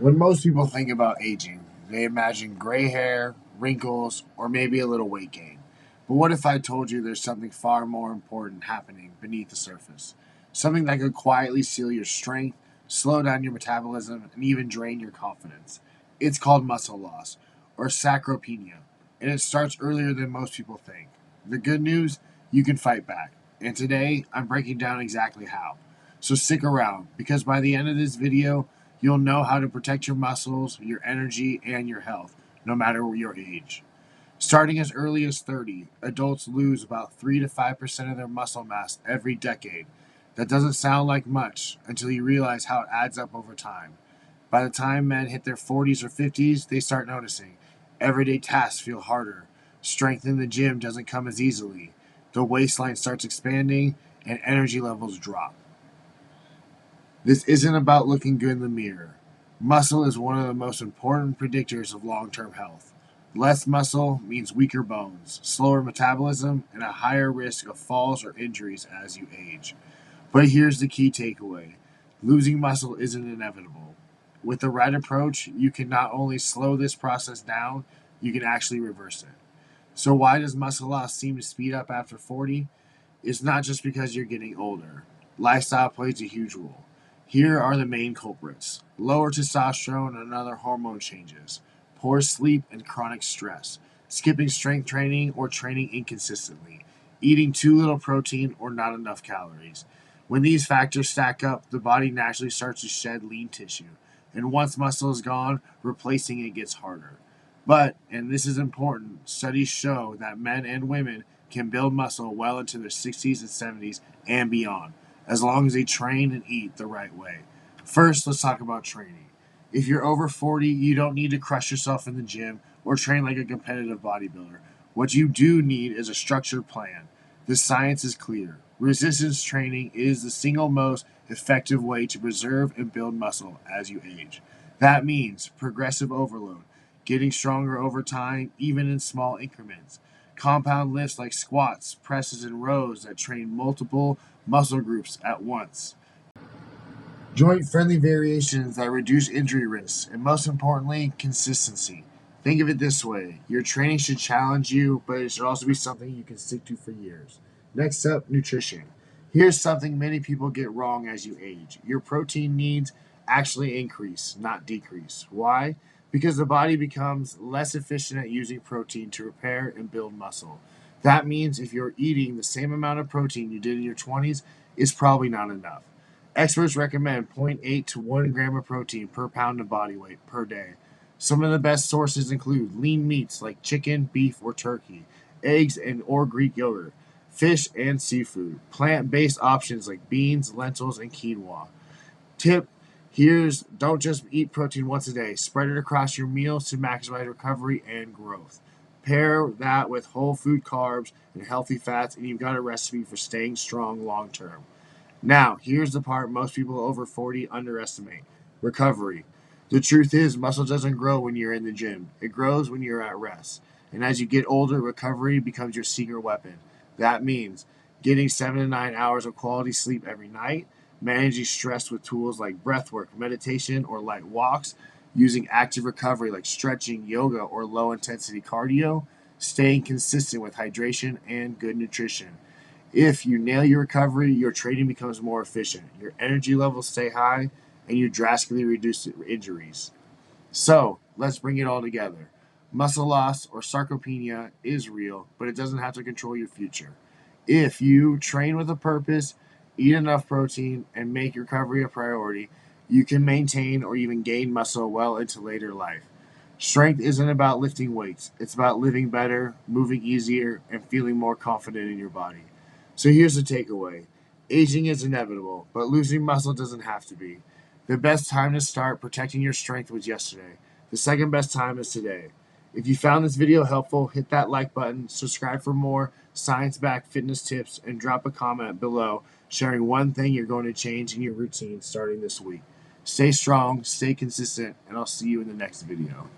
When most people think about aging, they imagine gray hair, wrinkles, or maybe a little weight gain. But what if I told you there's something far more important happening beneath the surface? Something that could quietly steal your strength, slow down your metabolism, and even drain your confidence. It's called muscle loss, or sarcopenia, and it starts earlier than most people think. The good news, you can fight back. And today, I'm breaking down exactly how. So stick around, because by the end of this video, you'll know how to protect your muscles, your energy, and your health, no matter your age. Starting as early as 30, adults lose about 3 to 5% of their muscle mass every decade. That doesn't sound like much until you realize how it adds up over time. By the time men hit their 40s or 50s, they start noticing. Everyday tasks feel harder. Strength in the gym doesn't come as easily. The waistline starts expanding, and energy levels drop. This isn't about looking good in the mirror. Muscle is one of the most important predictors of long term health. Less muscle means weaker bones, slower metabolism, and a higher risk of falls or injuries as you age. But here's the key takeaway: losing muscle isn't inevitable. With the right approach, you can not only slow this process down, you can actually reverse it. So, why does muscle loss seem to speed up after 40? It's not just because you're getting older. Lifestyle plays a huge role. Here are the main culprits: lower testosterone and other hormone changes, poor sleep and chronic stress, skipping strength training or training inconsistently, eating too little protein or not enough calories. When these factors stack up, the body naturally starts to shed lean tissue, and once muscle is gone, replacing it gets harder. But, and this is important, studies show that men and women can build muscle well into their 60s and 70s and beyond, as long as they train and eat the right way. First, let's talk about training. If you're over 40, you don't need to crush yourself in the gym or train like a competitive bodybuilder. What you do need is a structured plan. The science is clear. Resistance training is the single most effective way to preserve and build muscle as you age. That means progressive overload, getting stronger over time, even in small increments. Compound lifts like squats, presses, and rows that train multiple muscle groups at once. Joint friendly variations that reduce injury risks, and most importantly, consistency. Think of it this way: your training should challenge you, but it should also be something you can stick to for years. Next up, nutrition. Here's something many people get wrong as you age: your protein needs actually increase, not decrease. Why? Because the body becomes less efficient at using protein to repair and build muscle. That means if you're eating the same amount of protein you did in your 20s, it's probably not enough. Experts recommend zero point 0.8 to 1 gram of protein per pound of body weight per day. Some of the best sources include lean meats like chicken, beef, or turkey, eggs and or Greek yogurt, fish and seafood, plant-based options like beans, lentils, and quinoa. Tip: here's don't just eat protein once a day. Spread it across your meals to maximize recovery and growth. Pair that with whole food carbs and healthy fats, and you've got a recipe for staying strong long term. Now, here's the part most people over 40 underestimate: recovery. The truth is, muscle doesn't grow when you're in the gym, it grows when you're at rest. And as you get older, recovery becomes your secret weapon. That means getting 7 to 9 hours of quality sleep every night, managing stress with tools like breath work, meditation, or light walks, using active recovery like stretching, yoga, or low intensity cardio, staying consistent with hydration and good nutrition. If you nail your recovery, your training becomes more efficient, your energy levels stay high, and you drastically reduce injuries. So, let's bring it all together. Muscle loss or sarcopenia is real, but it doesn't have to control your future. If you train with a purpose, eat enough protein, and make recovery a priority, you can maintain or even gain muscle well into later life. Strength isn't about lifting weights, it's about living better, moving easier, and feeling more confident in your body. So here's the takeaway: aging is inevitable, but losing muscle doesn't have to be. The best time to start protecting your strength was yesterday. The second best time is today. If you found this video helpful, hit that like button, subscribe for more science backed fitness tips, and drop a comment below sharing one thing you're going to change in your routine starting this week. Stay strong, stay consistent, and I'll see you in the next video.